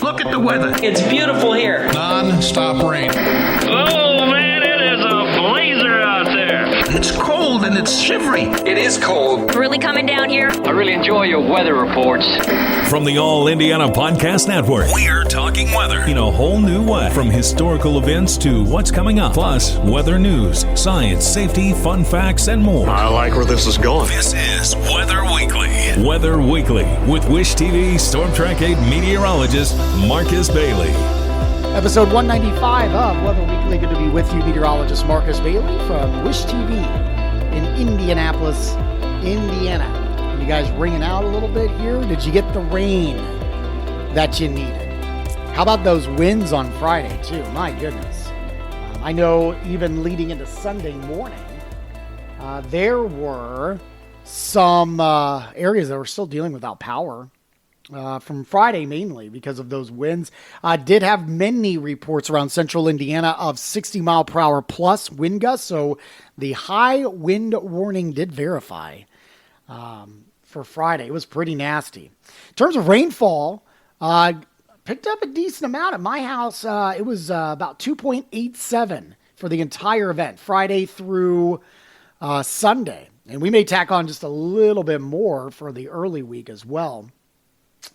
Look at the weather. It's beautiful here. Non-stop rain. Oh, man, it is a blazer out there. It's cold and it's shivery. It is cold. Really coming down here. I really enjoy your weather reports. From the All Indiana Podcast Network, we're talking weather in a whole new way. From historical events to what's coming up, plus weather news, science, safety, fun facts, and more. I like where this is going. This is Weather Weekly. Weather Weekly with Wish TV Storm Track 8 meteorologist Marcus Bailey. Episode 195 of Weather Weekly. Good to be with you, meteorologist Marcus Bailey from Wish TV in Indianapolis, Indiana. You guys ringing out a little bit here? Did you get the rain that you needed? How about those winds on Friday, too? My goodness. I know even leading into Sunday morning, there were some areas that were still dealing without power from Friday mainly because of those winds. Did have many reports around central Indiana of 60 mile per hour plus wind gusts, so the high wind warning did verify for Friday. It was pretty nasty. In terms of rainfall, picked up a decent amount at my house. It was about 2.87 for the entire event, Friday through Sunday. And we may tack on just a little bit more for the early week as well.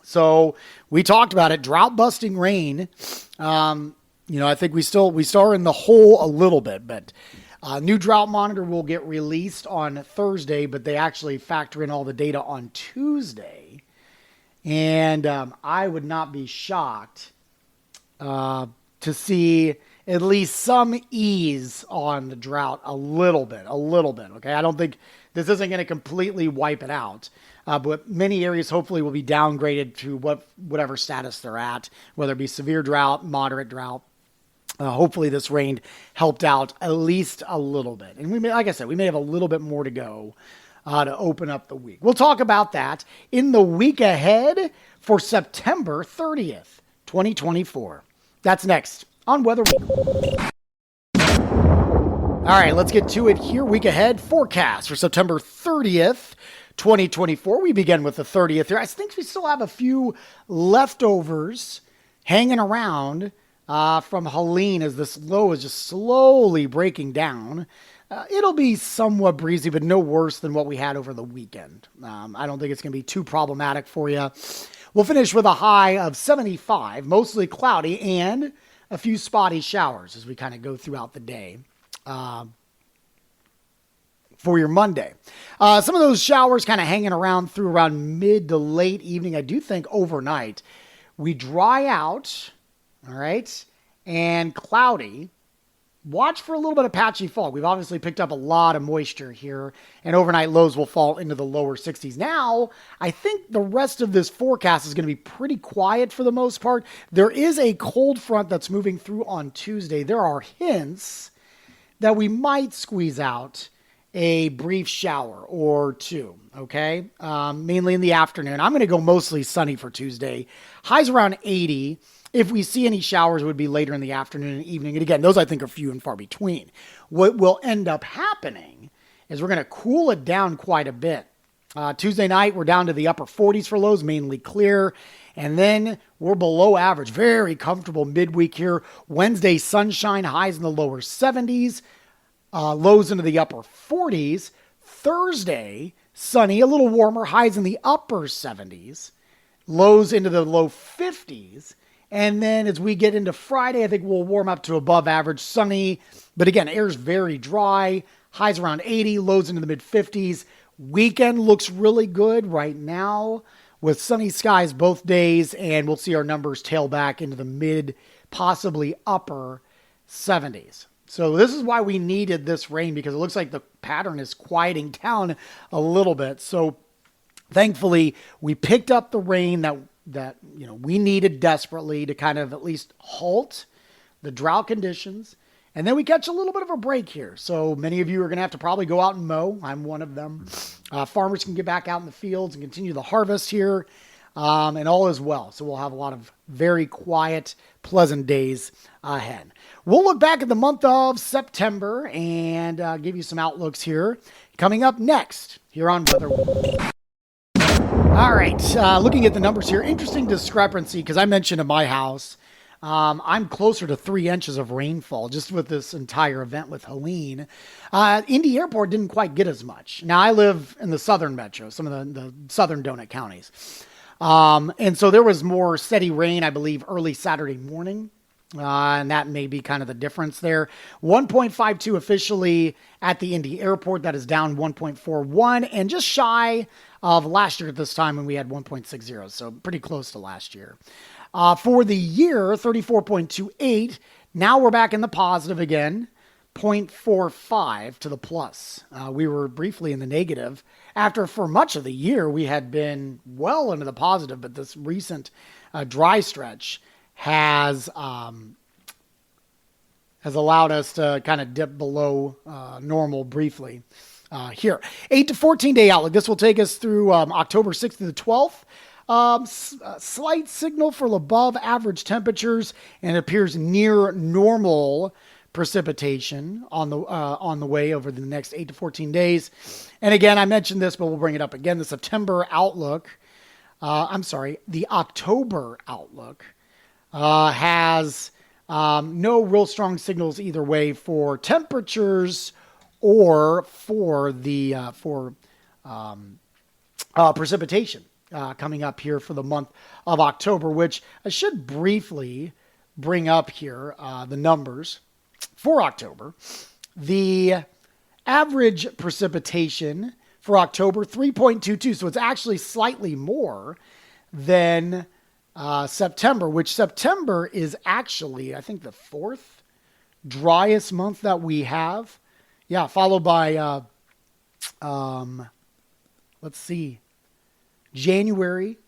So we talked about it, drought busting rain. I think we still are in the hole a little bit, but new drought monitor will get released on Thursday, but they actually factor in all the data on Tuesday. And I would not be shocked to see at least some ease on the drought a little bit. Okay. I don't think this isn't going to completely wipe it out. But many areas hopefully will be downgraded to whatever status they're at, whether it be severe drought, moderate drought. Hopefully this rain helped out at least a little bit. And we may, like I said, we may have a little bit more to go to open up the week. We'll talk about that in the week ahead for September 30th, 2024. That's next on Weather Week. All right, let's get to it here. Week ahead forecast for September 30th, 2024. We begin with the 30th here. I think we still have a few leftovers hanging around from Helene as this low is just slowly breaking down. It'll be somewhat breezy, but no worse than what we had over the weekend. I don't think it's going to be too problematic for you. We'll finish with a high of 75, mostly cloudy, and a few spotty showers as we kind of go throughout the day. For your Monday. Some of those showers kind of hanging around through around mid to late evening. I do think overnight we dry out, all right, and cloudy. Watch for a little bit of patchy fog. We've obviously picked up a lot of moisture here, and overnight lows will fall into the lower 60s. Now, I think the rest of this forecast is going to be pretty quiet for the most part. There is a cold front that's moving through on Tuesday. There are hints that we might squeeze out a brief shower or two, okay? Mainly in the afternoon. I'm going to go mostly sunny for Tuesday. Highs around 80. If we see any showers, it would be later in the afternoon and evening. And again, those I think are few and far between. What will end up happening is we're going to cool it down quite a bit. Tuesday night, we're down to the upper 40s for lows, mainly clear. And then we're below average. Very comfortable midweek here. Wednesday, sunshine, highs in the lower 70s. Lows into the upper 40s. Thursday, sunny, a little warmer, highs in the upper 70s. Lows into the low 50s. And then as we get into Friday, I think we'll warm up to above average, sunny. But again, air's very dry. Highs around 80, lows into the mid 50s. Weekend looks really good right now with sunny skies both days. And we'll see our numbers tail back into the mid, possibly upper 70s. So this is why we needed this rain, because it looks like the pattern is quieting down a little bit. So thankfully, we picked up the rain that we needed desperately to kind of at least halt the drought conditions. And then we catch a little bit of a break here. So many of you are going to have to probably go out and mow. I'm one of them. Farmers can get back out in the fields and continue the harvest here. And all is well. So we'll have a lot of very quiet, pleasant days ahead. We'll look back at the month of September and give you some outlooks here. Coming up next here on Weather Week. All right, looking at the numbers here, interesting discrepancy because I mentioned in my house, I'm closer to 3 inches of rainfall just with this entire event with Helene. Indy Airport didn't quite get as much. Now, I live in the southern metro, some of the southern donut counties. And so there was more steady rain, I believe, early Saturday morning. And that may be kind of the difference there. 1.52 officially at the Indy Airport. That is down 1.41 and just shy of last year at this time when we had 1.60. So pretty close to last year. For the year, 34.28. Now we're back in the positive again. 0.45 to the plus. We were briefly in the negative. After for much of the year, we had been well into the positive, but this recent dry stretch has allowed us to kind of dip below normal briefly here. 8 to 14 day outlook. This will take us through October 6th to the 12th. Slight signal for above average temperatures, and it appears near normal precipitation on the way over the next 8 to 14 days. And again, I mentioned this, but we'll bring it up again. The September outlook, the October outlook has no real strong signals either way for temperatures or for the precipitation coming up here for the month of October, which I should briefly bring up here the numbers for October. The average precipitation for October, 3.22. So it's actually slightly more than September, which September is actually, I think, the 4th driest month that we have. Yeah, followed by, let's see, January,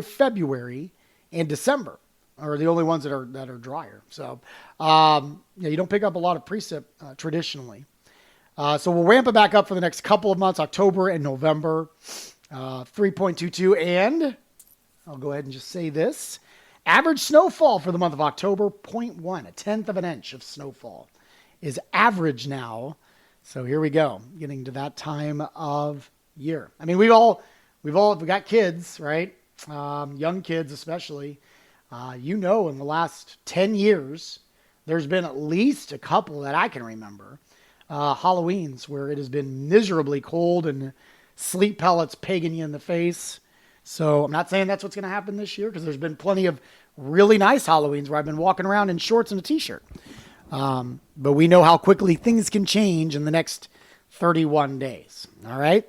February, and December are the only ones that are drier. So, you don't pick up a lot of precip traditionally. So we'll ramp it back up for the next couple of months, October and November, 3.22. And I'll go ahead and just say this. Average snowfall for the month of October, 0.1, a tenth of an inch of snowfall is average now. So here we go, getting to that time of year. I mean, we got kids, right? Young kids especially. In the last 10 years, there's been at least a couple that I can remember, Halloweens, where it has been miserably cold and sleet pellets pegging you in the face. So I'm not saying that's what's going to happen this year, because there's been plenty of really nice Halloweens where I've been walking around in shorts and a t-shirt. But we know how quickly things can change in the next 31 days. All right.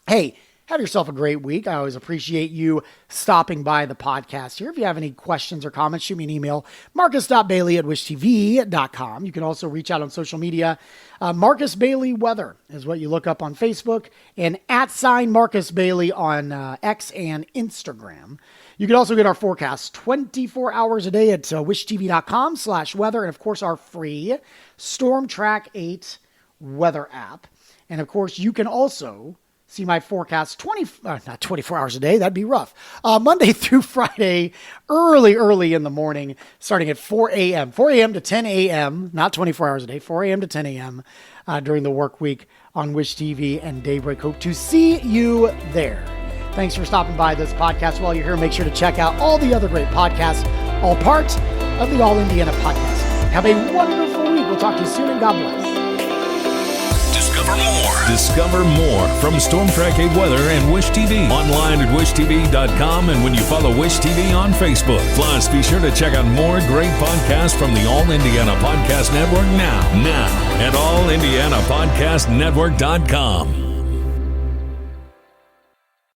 Hey, have yourself a great week. I always appreciate you stopping by the podcast here. If you have any questions or comments, shoot me an email, marcus.bailey@wishtv.com. You can also reach out on social media. Marcus Bailey Weather is what you look up on Facebook, and @Marcus Bailey on X and Instagram. You can also get our forecast 24 hours a day at wishtv.com/weather. And of course, our free Storm Track 8 weather app. And of course, you can also see my forecast not 24 hours a day. That'd be rough. Monday through Friday, early in the morning, starting at 4 a.m. 4 a.m. to 10 a.m., not 24 hours a day, 4 a.m. to 10 a.m. During the work week on Wish TV and Daybreak. Hope to see you there. Thanks for stopping by this podcast. While you're here, make sure to check out all the other great podcasts, all part of the All Indiana Podcast. Have a wonderful week. We'll talk to you soon, and God bless. Discover more from Storm Track 8 Weather and Wish TV. Online at wishtv.com, and when you follow Wish TV on Facebook. Plus, be sure to check out more great podcasts from the All Indiana Podcast Network now at allindianapodcastnetwork.com.